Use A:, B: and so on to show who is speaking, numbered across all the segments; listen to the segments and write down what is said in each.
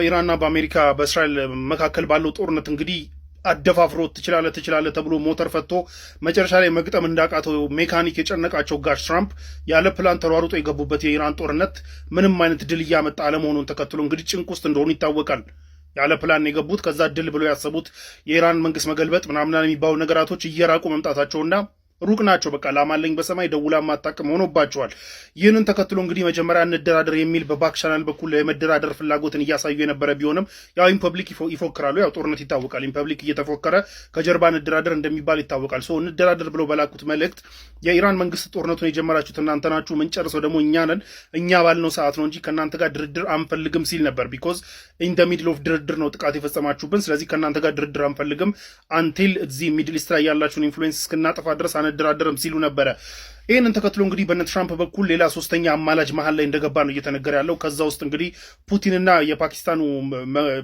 A: ኢራንና በአሜሪካ በእስራኤል መካከል ባለው ጦርነት እንግዲህ አደፋፍሮት ትችላለ ተብሎ ሞተር ፈቶ መጨረሻ ላይ መግጠም እንዳቃተው ሜካኒክ የጨነቃቸው ጋሽ ትራምፕ ያለ ፕላን ተሯሩጦ የገቡበት የኢራን ጦርነት ምንም አይነት ድል እያመጣ አለመሆኑን ተከትሎ እንግዲህ ጭንቅ ውስጥ እንደሆኑ ይታወቃል። ያለ ፕላን የገቡት ከዛ ድል ብሎ ያሰቡት የኢራን መንግስት መገልበጥ ምናምን የሚባሉ ነገራቶች እየራቁ መምጣታቸውና ሩቅ ናቸው። በቃ ላማለኝ በሰማይ ደውላ ማጣቅም ሆኖባቸዋል። ይህንን ተከትሎ እንግዲህ መጀመሪያ እንደራደር የሚል በባክ ቻናል በኩል የመደራደር ፍላጎትን እያሳዩ የነበረ ቢሆንም ያው ኢንፐብሊክ ይፎክራሉ። ያው ጦርነት ይታወቃል። ኢንፐብሊክ እየተፎከረ ከጀርባ እንደራደር እንደሚባል ይታወቃል። ሶ እንደራደር ብለው በላኩት መልእክት የኢራን መንግስት ጦርነቱን የጀመራችሁት እናንተ ናችሁ፣ ምንጨርሰው ደግሞ እኛ ነን፣ እኛ ባልነው ሰዓት ነው እንጂ ከእናንተ ጋር ድርድር አንፈልግም ሲል ነበር። ቢኮዝ ኢን ደ ሚድል ኦፍ ድርድር ነው ጥቃት የፈጸማችሁብን። ስለዚህ ከእናንተ ጋር ድርድር አንፈልግም አንቲል እዚህ ሚድል ኢስት ላይ ያላችሁን ኢንፍሉዌንስ እስክናጠፋ ድረስ አንደራደርም ሲሉ ነበረ። ይህንን ተከትሎ እንግዲህ በነ ትራምፕ በኩል ሌላ ሶስተኛ አማላጅ መሀል ላይ እንደገባ ነው እየተነገረ ያለው። ከዛ ውስጥ እንግዲህ ፑቲንና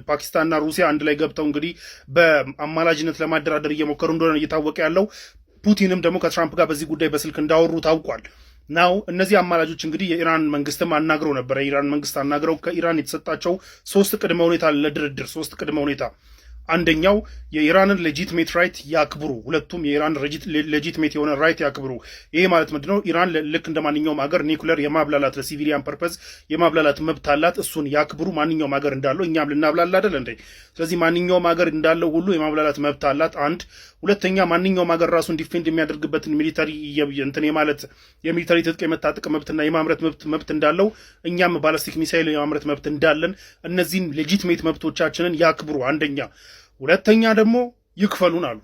A: ፓኪስታንና ሩሲያ አንድ ላይ ገብተው እንግዲህ በአማላጅነት ለማደራደር እየሞከሩ እንደሆነ እየታወቀ ያለው። ፑቲንም ደግሞ ከትራምፕ ጋር በዚህ ጉዳይ በስልክ እንዳወሩ ታውቋል። ናው እነዚህ አማላጆች እንግዲህ የኢራን መንግስትም አናግረው ነበረ። የኢራን መንግስት አናግረው ከኢራን የተሰጣቸው ሶስት ቅድመ ሁኔታ ለድርድር ሶስት ቅድመ ሁኔታ አንደኛው የኢራንን ሌጂትሜት ራይት ያክብሩ። ሁለቱም የኢራን ሌጂትሜት የሆነ ራይት ያክብሩ። ይሄ ማለት ምንድነው? ኢራን ልክ እንደ ማንኛውም ሀገር ኒውክሌር የማብላላት ለሲቪሊያን ፐርፐዝ የማብላላት መብት አላት። እሱን ያክብሩ። ማንኛውም ሀገር እንዳለው እኛም ልናብላላ አይደል እንዴ? ስለዚህ ማንኛውም ሀገር እንዳለው ሁሉ የማብላላት መብት አላት። አንድ ሁለተኛ ማንኛውም ሀገር ራሱን ዲፌንድ የሚያደርግበትን ሚሊታሪ ማለት የሚሊታሪ ትጥቅ የመታጠቅ መብትና የማምረት መብት እንዳለው እኛም ባላስቲክ ሚሳይል የማምረት መብት እንዳለን እነዚህን ሌጂትሜት መብቶቻችንን ያክብሩ። አንደኛ። ሁለተኛ ደግሞ ይክፈሉን አሉ።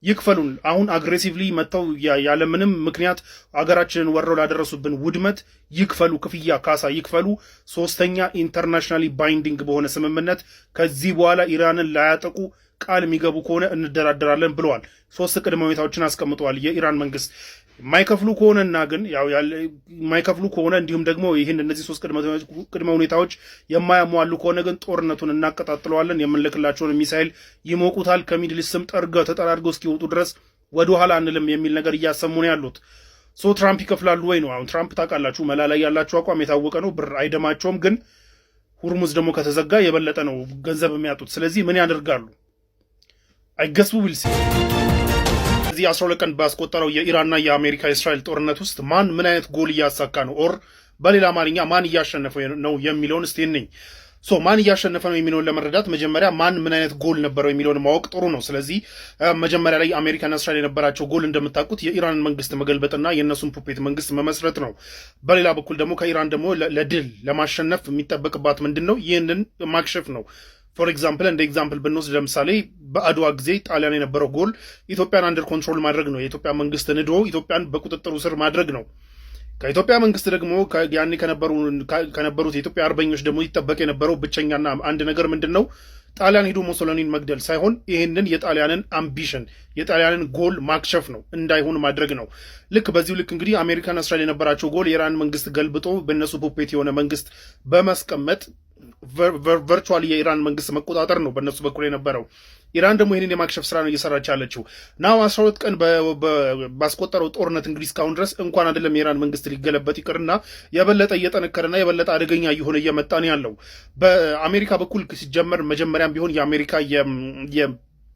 A: ይክፈሉን። አሁን አግሬሲቭሊ መጥተው ያለምንም ምክንያት አገራችንን ወረው ላደረሱብን ውድመት ይክፈሉ፣ ክፍያ ካሳ ይክፈሉ። ሶስተኛ ኢንተርናሽናሊ ባይንዲንግ በሆነ ስምምነት ከዚህ በኋላ ኢራንን ላያጠቁ ቃል የሚገቡ ከሆነ እንደራደራለን ብለዋል። ሶስት ቅድመ ሁኔታዎችን አስቀምጠዋል የኢራን መንግስት። የማይከፍሉ ከሆነና ግን የማይከፍሉ ከሆነ እንዲሁም ደግሞ ይህን እነዚህ ሶስት ቅድመ ሁኔታዎች የማያሟሉ ከሆነ ግን ጦርነቱን እናቀጣጥለዋለን፣ የምንልክላቸውን ሚሳይል ይሞቁታል፣ ከሚድል ኢስትም ተጠራርገው እስኪወጡ ድረስ ወደኋላ አንልም የሚል ነገር እያሰሙ ነው ያሉት። ሶ ትራምፕ ይከፍላሉ ወይ ነው? አሁን ትራምፕ ታውቃላችሁ መላ ላይ ያላቸው አቋም የታወቀ ነው። ብር አይደማቸውም፣ ግን ሁርሙዝ ደግሞ ከተዘጋ የበለጠ ነው ገንዘብ የሚያጡት። ስለዚህ ምን ያደርጋሉ? አይገስቡ ዊልሲ እዚህ 12 ቀን ባስቆጠረው የኢራንና የአሜሪካ የእስራኤል ጦርነት ውስጥ ማን ምን አይነት ጎል እያሳካ ነው? ኦር በሌላ አማርኛ ማን እያሸነፈ ነው የሚለውን እስቲ እንኝ። ማን እያሸነፈ ነው የሚለውን ለመረዳት መጀመሪያ ማን ምን አይነት ጎል ነበረው የሚለውን ማወቅ ጥሩ ነው። ስለዚህ መጀመሪያ ላይ አሜሪካና እስራኤል የነበራቸው ጎል እንደምታውቁት የኢራንን መንግስት መገልበጥና የእነሱን ፑፔት መንግስት መመስረት ነው። በሌላ በኩል ደግሞ ከኢራን ደግሞ ለድል ለማሸነፍ የሚጠበቅባት ምንድን ነው? ይህንን ማክሸፍ ነው። ፎር ኤግዛምፕል እንደ ኤግዛምፕል ብንወስድ ለምሳሌ በአድዋ ጊዜ ጣሊያን የነበረው ጎል ኢትዮጵያን አንደር ኮንትሮል ማድረግ ነው። የኢትዮጵያ መንግስት ንዶ ኢትዮጵያን በቁጥጥሩ ስር ማድረግ ነው። ከኢትዮጵያ መንግስት ደግሞ ያኔ ከነበሩት የኢትዮጵያ አርበኞች ደግሞ ይጠበቅ የነበረው ብቸኛና አንድ ነገር ምንድን ነው? ጣሊያን ሄዶ ሞሶሎኒን መግደል ሳይሆን ይህንን የጣሊያንን አምቢሽን የጣሊያንን ጎል ማክሸፍ ነው፣ እንዳይሆን ማድረግ ነው። ልክ በዚሁ ልክ እንግዲህ አሜሪካና እስራኤል የነበራቸው ጎል የኢራን መንግስት ገልብጦ በእነሱ ፑፔት የሆነ መንግስት በማስቀመጥ ቨርቹዋሊ የኢራን መንግስት መቆጣጠር ነው በእነሱ በኩል የነበረው። ኢራን ደግሞ ይህንን የማክሸፍ ስራ ነው እየሰራች ያለችው። ናው 12 ቀን ባስቆጠረው ጦርነት እንግዲህ እስካሁን ድረስ እንኳን አይደለም የኢራን መንግስት ሊገለበጥ ይቅርና የበለጠ እየጠነከረና የበለጠ አደገኛ እየሆነ እየመጣ ነው ያለው። በአሜሪካ በኩል ሲጀመር መጀመሪያም ቢሆን የአሜሪካ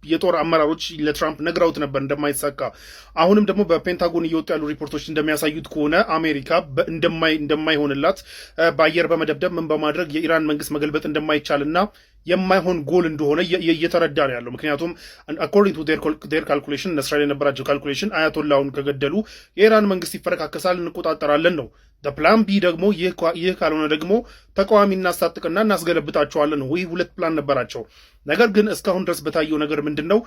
A: የጦር አመራሮች ለትራምፕ ነግረውት ነበር እንደማይሳካ። አሁንም ደግሞ በፔንታጎን እየወጡ ያሉ ሪፖርቶች እንደሚያሳዩት ከሆነ አሜሪካ እንደማይሆንላት በአየር በመደብደብ ምን በማድረግ የኢራን መንግስት መገልበጥ እንደማይቻልና የማይሆን ጎል እንደሆነ እየተረዳ ነው ያለው። ምክንያቱም አኮርዲንግ ቱ ዴር ካልኩሌሽን እስራኤል የነበራቸው ካልኩሌሽን አያቶላውን ከገደሉ የኢራን መንግስት ይፈረካከሳል፣ እንቆጣጠራለን ነው። ፕላን ቢ ደግሞ ይህ ካልሆነ ደግሞ ተቃዋሚ እናስታጥቅና እናስገለብጣቸዋለን ነው። ይህ ሁለት ፕላን ነበራቸው። ነገር ግን እስካሁን ድረስ በታየው ነገር ምንድን ነው?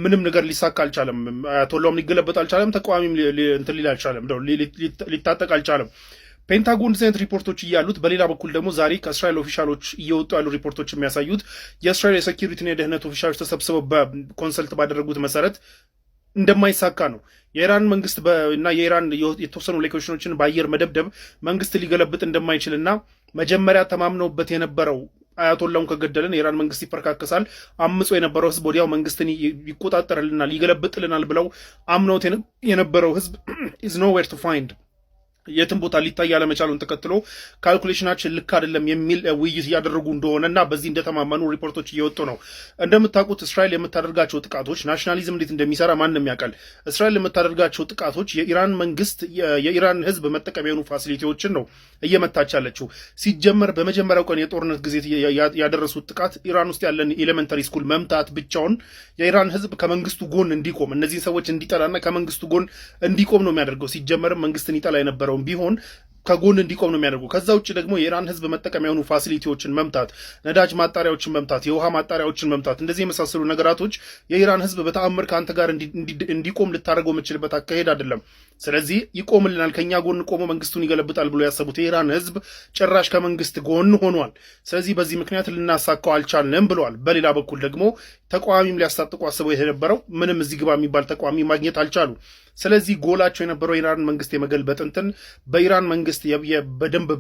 A: ምንም ነገር ሊሳካ አልቻለም። አያቶላውም ሊገለበጥ አልቻለም። ተቃዋሚም እንትን ሊል አልቻለም፣ ሊታጠቅ አልቻለም። ፔንታጎን አይነት ሪፖርቶች እያሉት፣ በሌላ በኩል ደግሞ ዛሬ ከእስራኤል ኦፊሻሎች እየወጡ ያሉ ሪፖርቶች የሚያሳዩት የእስራኤል የሴኪሪቲና የደህንነት ኦፊሻሎች ተሰብስበው በኮንሰልት ባደረጉት መሰረት እንደማይሳካ ነው። የኢራን መንግስት እና የኢራን የተወሰኑ ሎኬሽኖችን በአየር መደብደብ መንግስት ሊገለብጥ እንደማይችልና መጀመሪያ ተማምነውበት የነበረው አያቶላውን ከገደልን የኢራን መንግስት ይፈረካከሳል፣ አምጾ የነበረው ህዝብ ወዲያው መንግስትን ይቆጣጠርልናል፣ ይገለብጥልናል ብለው አምነውት የነበረው ህዝብ is nowhere to find የትም ቦታ ሊታይ ያለመቻሉን ተከትሎ ካልኩሌሽናችን ልክ አይደለም የሚል ውይይት እያደረጉ እንደሆነና በዚህ እንደተማመኑ ሪፖርቶች እየወጡ ነው። እንደምታውቁት እስራኤል የምታደርጋቸው ጥቃቶች ናሽናሊዝም እንዴት እንደሚሰራ ማንም ያውቃል። እስራኤል የምታደርጋቸው ጥቃቶች የኢራን መንግስት የኢራን ህዝብ መጠቀሚያ የሆኑ ፋሲሊቲዎችን ነው እየመታች ያለችው። ሲጀመር በመጀመሪያው ቀን የጦርነት ጊዜ ያደረሱት ጥቃት ኢራን ውስጥ ያለን ኤሌመንተሪ ስኩል መምታት ብቻውን የኢራን ህዝብ ከመንግስቱ ጎን እንዲቆም እነዚህን ሰዎች እንዲጠላና ከመንግስቱ ጎን እንዲቆም ነው የሚያደርገው። ሲጀመርም መንግስትን ይጠላ የነበረው ቢሆን ከጎን እንዲቆም ነው የሚያደርጉ። ከዛ ውጭ ደግሞ የኢራን ህዝብ መጠቀሚያ የሆኑ ፋሲሊቲዎችን መምታት፣ ነዳጅ ማጣሪያዎችን መምታት፣ የውሃ ማጣሪያዎችን መምታት፣ እንደዚህ የመሳሰሉ ነገራቶች የኢራን ህዝብ በተአምር ከአንተ ጋር እንዲቆም ልታደርገው የምችልበት አካሄድ አይደለም። ስለዚህ ይቆምልናል፣ ከኛ ጎን ቆሞ መንግስቱን ይገለብጣል ብሎ ያሰቡት የኢራን ህዝብ ጭራሽ ከመንግስት ጎን ሆኗል። ስለዚህ በዚህ ምክንያት ልናሳካው አልቻልንም ብለዋል። በሌላ በኩል ደግሞ ተቃዋሚም ሊያስታጥቁ አስበው የነበረው ምንም እዚህ ግባ የሚባል ተቃዋሚ ማግኘት አልቻሉ። ስለዚህ ጎላቸው የነበረው የኢራን መንግስት የመገልበጥ እንትን በኢራን መንግስት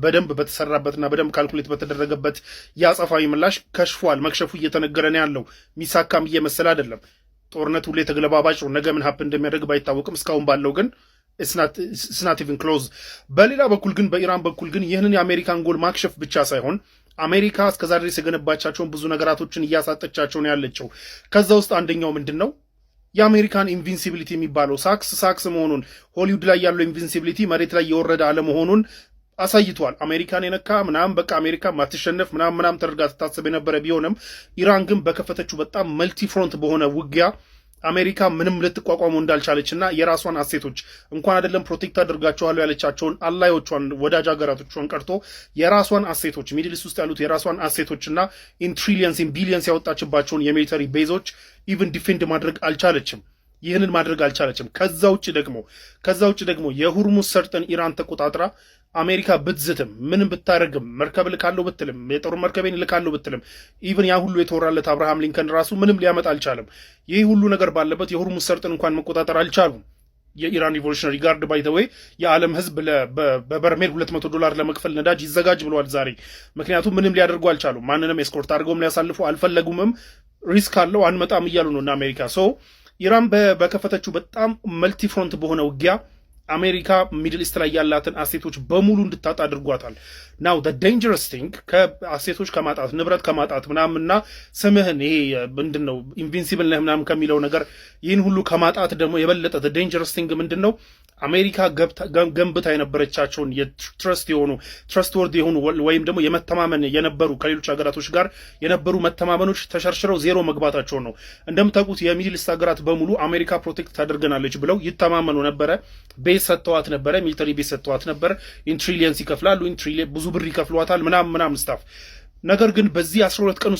A: በደንብ በተሰራበትና በደንብ ካልኩሌት በተደረገበት የአጸፋዊ ምላሽ ከሽፏል። መክሸፉ እየተነገረ ነው ያለው። ሚሳካም እየመሰለ አይደለም። ጦርነት ሁሌ ተገለባባጭ ነው። ነገ ምን ሀፕ እንደሚያደርግ ባይታወቅም እስካሁን ባለው ግን it's not even close። በሌላ በኩል ግን በኢራን በኩል ግን ይህንን የአሜሪካን ጎል ማክሸፍ ብቻ ሳይሆን አሜሪካ እስከዛ ድረስ የገነባቻቸውን ብዙ ነገራቶችን እያሳጠቻቸው ነው ያለችው። ከዛ ውስጥ አንደኛው ምንድን ነው? የአሜሪካን ኢንቪንሲቢሊቲ የሚባለው ሳክስ መሆኑን፣ ሆሊውድ ላይ ያለው ኢንቪንሲቢሊቲ መሬት ላይ የወረደ አለመሆኑን አሳይቷል። አሜሪካን የነካ ምናምን በቃ አሜሪካ ማትሸነፍ ምናምን ተደርጋ ትታሰብ የነበረ ቢሆንም ኢራን ግን በከፈተችው በጣም መልቲ ፍሮንት በሆነ ውጊያ አሜሪካ ምንም ልትቋቋሙ እንዳልቻለችና የራሷን አሴቶች እንኳን አይደለም ፕሮቴክት አድርጋቸዋለሁ ያለቻቸውን አላዮቿን ወዳጅ ሀገራቶቿን ቀርቶ የራሷን አሴቶች ሚድል ኢስት ውስጥ ያሉት የራሷን አሴቶችና ኢን ትሪሊየንስ ኢን ቢሊየንስ ያወጣችባቸውን የሚሊተሪ ቤዞች ኢቭን ዲፌንድ ማድረግ አልቻለችም። ይህንን ማድረግ አልቻለችም። ከዛ ውጭ ደግሞ የሁርሙዝ ሰርጥን ኢራን ተቆጣጥራ አሜሪካ ብትዝትም ምንም ብታደርግም መርከብ ልካለው ብትልም የጦር መርከቤን ልካለው ብትልም ኢቭን ያ ሁሉ የተወራለት አብርሃም ሊንከን ራሱ ምንም ሊያመጣ አልቻለም። ይህ ሁሉ ነገር ባለበት የሁርሙዝ ሰርጥን እንኳን መቆጣጠር አልቻሉም። የኢራን ሪቮሉሽነሪ ጋርድ ባይ ዘ ዌይ የዓለም ህዝብ በበርሜል $200 ለመክፈል ነዳጅ ይዘጋጅ ብለዋል ዛሬ። ምክንያቱም ምንም ሊያደርጉ አልቻሉም። ማንንም ኤስኮርት አድርገውም ሊያሳልፉ አልፈለጉምም። ሪስክ አለው አንመጣም እያሉ ነው እና አሜሪካ ኢራን በከፈተችው በጣም መልቲ ፍሮንት በሆነ ውጊያ አሜሪካ ሚድል ኢስት ላይ ያላትን አሴቶች በሙሉ እንድታጣ አድርጓታል። ናው ዴንጀረስ ቲንግ ከአሴቶች ከማጣት ንብረት ከማጣት ምናምንና ስምህን ይሄ ምንድን ነው ኢንቪንሲብል ነህ ምናምን ከሚለው ነገር ይህን ሁሉ ከማጣት ደግሞ የበለጠ ዴንጀረስ ቲንግ ምንድን ነው? አሜሪካ ገንብታ የነበረቻቸውን ትረስት ወርድ የሆኑ ወይም ደግሞ የመተማመን የነበሩ ከሌሎች ሀገራቶች ጋር የነበሩ መተማመኖች ተሸርሽረው ዜሮ መግባታቸውን ነው። እንደምታውቁት የሚድል ኢስት ሀገራት በሙሉ አሜሪካ ፕሮቴክት ታደርገናለች ብለው ይተማመኑ ነበረ። ቤዝ ሰጥተዋት ነበረ፣ ሚሊተሪ ቤዝ ሰጥተዋት ነበር። ኢንትሪሊየንስ ይከፍላሉ፣ ብዙ ብር ይከፍሏታል ምናምን ስታፍ። ነገር ግን በዚህ 12 ቀን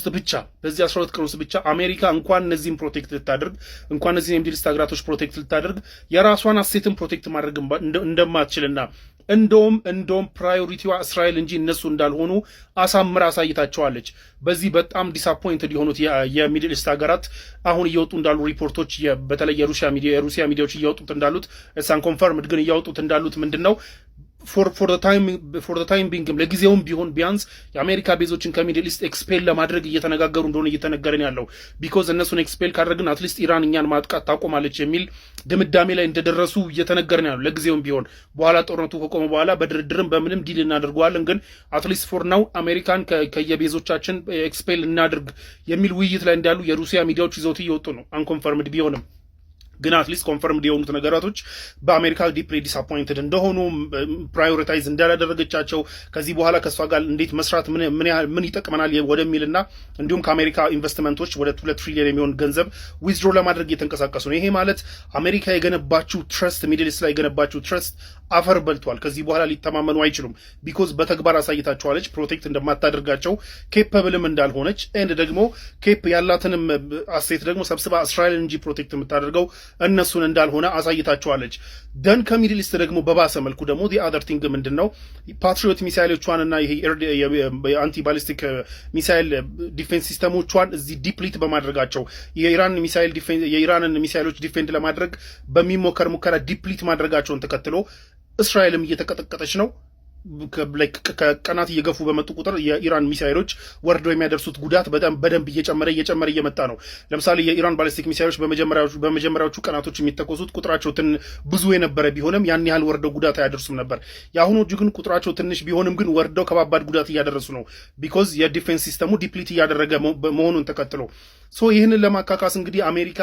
A: ውስጥ ብቻ አሜሪካ እንኳን እነዚህን ፕሮቴክት ልታደርግ እንኳን እነዚህን የሚድል ኢስት ሀገራቶች ፕሮቴክት ልታደርግ የራሷን አሴትን ፕሮቴክት ማድረግ እንደማትችልና እንደውም ፕራዮሪቲዋ እስራኤል እንጂ እነሱ እንዳልሆኑ አሳምራ አሳይታቸዋለች። በዚህ በጣም ዲስአፖይንትድ የሆኑት የሚድል ኢስት ሀገራት አሁን እየወጡ እንዳሉ ሪፖርቶች በተለይ የሩሲያ ሚዲያዎች እያወጡት እንዳሉት እሳን ኮንፈርምድ ግን እያወጡት እንዳሉት ምንድን ነው ፎር ዘ ታይም ቢንግም ለጊዜውም ቢሆን ቢያንስ የአሜሪካ ቤዞችን ከሚድል ኢስት ኤክስፔል ለማድረግ እየተነጋገሩ እንደሆነ እየተነገረን ያለው ቢኮዝ እነሱን ኤክስፔል ካደረግን አትሊስት ኢራን እኛን ማጥቃት ታቆማለች የሚል ድምዳሜ ላይ እንደደረሱ እየተነገረን ያለው ለጊዜውም ቢሆን። በኋላ ጦርነቱ ከቆመ በኋላ በድርድርም በምንም ዲል እናደርገዋለን፣ ግን አትሊስት ፎር ናው አሜሪካን ከየቤዞቻችን ኤክስፔል እናድርግ የሚል ውይይት ላይ እንዳሉ የሩሲያ ሚዲያዎች ይዘውት እየወጡ ነው። አንኮንፈርምድ ቢሆንም ግን አትሊስት ኮንፈርምድ የሆኑት ነገራቶች በአሜሪካ ዲፕሊ ዲስአፖይንትድ እንደሆኑ ፕራዮሪታይዝ እንዳላደረገቻቸው ከዚህ በኋላ ከእሷ ጋር እንዴት መስራት ምን ይጠቅመናል ወደሚልና እንዲሁም ከአሜሪካ ኢንቨስትመንቶች ወደ 2 ትሪሊዮን የሚሆን ገንዘብ ዊዝድሮ ለማድረግ እየተንቀሳቀሱ ነው። ይሄ ማለት አሜሪካ የገነባችው ትረስት ሚድል ኢስት ላይ የገነባችው ትረስት አፈር በልቷል። ከዚህ በኋላ ሊተማመኑ አይችሉም። ቢኮዝ በተግባር አሳይታቸዋለች ፕሮቴክት እንደማታደርጋቸው ኬፐብልም እንዳልሆነች ኤንድ ደግሞ ኬፕ ያላትንም አሴት ደግሞ ሰብስባ እስራኤልን እንጂ ፕሮቴክት የምታደርገው እነሱን እንዳልሆነ አሳይታቸዋለች። ደን ከሚድል ኢስት ደግሞ በባሰ መልኩ ደግሞ አዘር ቲንግ ምንድን ነው ፓትሪዮት ሚሳይሎቿንና ይሄ አንቲ ባሊስቲክ ሚሳይል ዲፌንስ ሲስተሞቿን እዚህ ዲፕሊት በማድረጋቸው የኢራንን ሚሳይሎች ዲፌንድ ለማድረግ በሚሞከር ሙከራ ዲፕሊት ማድረጋቸውን ተከትሎ እስራኤልም እየተቀጠቀጠች ነው። ከቀናት እየገፉ በመጡ ቁጥር የኢራን ሚሳይሎች ወርደው የሚያደርሱት ጉዳት በደንብ እየጨመረ እየመጣ ነው። ለምሳሌ የኢራን ባሊስቲክ ሚሳይሎች በመጀመሪያዎቹ ቀናቶች የሚተኮሱት ቁጥራቸው ብዙ የነበረ ቢሆንም ያን ያህል ወርደው ጉዳት አያደርሱም ነበር። የአሁኖቹ ግን ቁጥራቸው ትንሽ ቢሆንም ግን ወርደው ከባባድ ጉዳት እያደረሱ ነው። ቢኮዝ የዲፌንስ ሲስተሙ ዲፕሊት እያደረገ መሆኑን ተከትሎ ይህንን ለማካካስ እንግዲህ አሜሪካ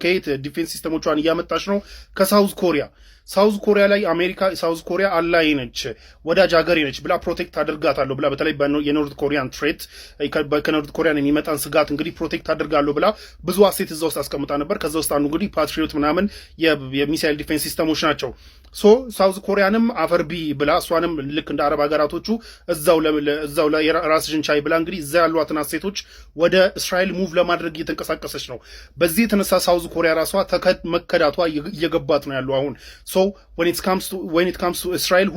A: ከየት ዲፌንስ ሲስተሞቿን እያመጣች ነው? ከሳውዝ ኮሪያ። ሳውዝ ኮሪያ ላይ አሜሪካ ሳውዝ ኮሪያ አላይ ነች፣ ወዳጅ ሀገሬ ነች ብላ ፕሮቴክት አድርጋታለሁ ብላ በተለይ የኖርት ኮሪያን ትሬት ከኖርት ኮሪያን የሚመጣን ስጋት እንግዲህ ፕሮቴክት አድርጋለሁ ብላ ብዙ አሴት እዛ ውስጥ አስቀምጣ ነበር። ከዛ ውስጥ አንዱ እንግዲህ ፓትሪዮት ምናምን የሚሳይል ዲፌንስ ሲስተሞች ናቸው። ሳውዝ ኮሪያንም አፈርቢ ብላ እሷንም ልክ እንደ አረብ ሀገራቶቹ እዛው ራስሽን ቻይ ብላ እንግዲህ እዛ ያሏትን አሴቶች ወደ እስራኤል ሙቭ ለማድረግ እየተንቀሳቀሰች ነው። በዚህ የተነሳ ሳውዝ ኮሪያ ራሷ መከዳቷ እየገባት ነው ያለው አሁን when it comes to እስራኤል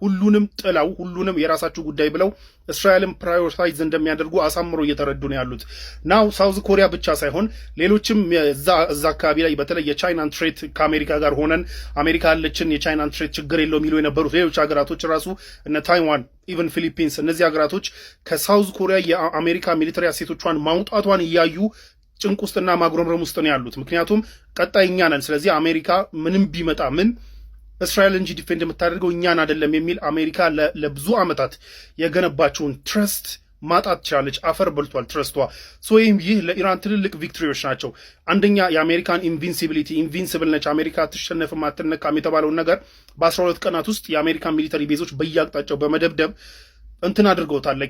A: ሁሉንም ጥላው ሁሉንም የራሳችሁ ጉዳይ ብለው እስራኤልን ፕራዮሪታይዝ እንደሚያደርጉ አሳምሮ እየተረዱ ነው ያሉት። ናው ሳውዝ ኮሪያ ብቻ ሳይሆን ሌሎችም እዛ አካባቢ ላይ በተለይ የቻይናን ትሬት ከአሜሪካ ጋር ሆነን አሜሪካ ያለችን የቻይናን ትሬት ችግር የለውም የሚሉ የነበሩት ሌሎች ሀገራቶች ራሱ እነ ታይዋን፣ ኢቨን ፊሊፒንስ፣ እነዚህ ሀገራቶች ከሳውዝ ኮሪያ የአሜሪካ ሚሊተሪ አሴቶቿን ማውጣቷን እያዩ ጭንቅ ውስጥና ማጉረምረም ውስጥ ነው ያሉት። ምክንያቱም ቀጣይ እኛ ነን፣ ስለዚህ አሜሪካ ምንም ቢመጣ እስራኤል እንጂ ዲፌንድ የምታደርገው እኛን አይደለም የሚል አሜሪካ ለብዙ ዓመታት የገነባቸውን ትረስት ማጣት ቻለች። አፈር በልቷል ትረስቷ። ይህ ለኢራን ትልልቅ ቪክትሪዎች ናቸው። አንደኛ የአሜሪካን ኢንቪንሲብል ነች፣ አሜሪካ አትሸነፍም አትነካም የተባለውን ነገር በ12 ቀናት ውስጥ የአሜሪካን ሚሊተሪ ቤዞች በየአቅጣጫው በመደብደብ እንትን አድርገውታል።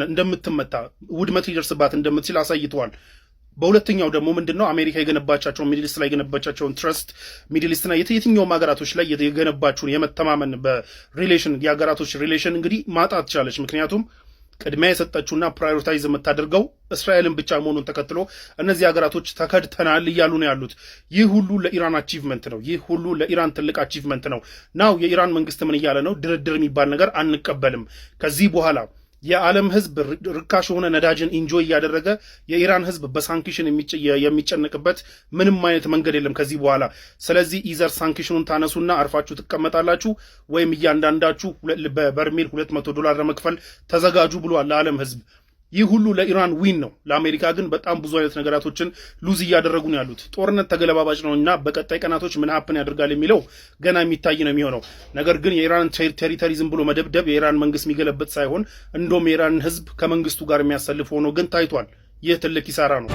A: እንደምትመታ ውድመት ሊደርስባት እንደምትችል አሳይተዋል። በሁለተኛው ደግሞ ምንድነው አሜሪካ የገነባቻቸውን ሚድል ኢስት ላይ የገነባቻቸውን ትረስት ሚድል ኢስትና የትኛውም ሀገራቶች ላይ የገነባችውን የመተማመን በሪሌሽን የሀገራቶች ሪሌሽን እንግዲህ ማጣት ቻለች። ምክንያቱም ቅድሚያ የሰጠችውና ፕራዮሪታይዝ የምታደርገው እስራኤልን ብቻ መሆኑን ተከትሎ እነዚህ ሀገራቶች ተከድተናል እያሉ ነው ያሉት። ይህ ሁሉ ለኢራን አቺቭመንት ነው። ይህ ሁሉ ለኢራን ትልቅ አቺቭመንት ነው። ናው የኢራን መንግስት ምን እያለ ነው? ድርድር የሚባል ነገር አንቀበልም። ከዚህ በኋላ የዓለም ህዝብ ርካሽ የሆነ ነዳጅን ኢንጆይ እያደረገ የኢራን ህዝብ በሳንክሽን የሚጨነቅበት ምንም አይነት መንገድ የለም ከዚህ በኋላ። ስለዚህ ኢዘር ሳንክሽኑን ታነሱና አርፋችሁ ትቀመጣላችሁ ወይም እያንዳንዳችሁ በበርሜል $200 ለመክፈል ተዘጋጁ ብሏል ለዓለም ህዝብ። ይህ ሁሉ ለኢራን ዊን ነው። ለአሜሪካ ግን በጣም ብዙ አይነት ነገራቶችን ሉዝ እያደረጉ ነው ያሉት። ጦርነት ተገለባባጭ ነው እና በቀጣይ ቀናቶች ምን ሀፕን ያደርጋል የሚለው ገና የሚታይ ነው የሚሆነው። ነገር ግን የኢራን ቴሪቶሪ ዝም ብሎ መደብደብ የኢራን መንግስት የሚገለብጥ ሳይሆን እንደውም የኢራን ህዝብ ከመንግስቱ ጋር የሚያሰልፍ ሆኖ ግን ታይቷል። ይህ ትልቅ ኪሳራ ነው።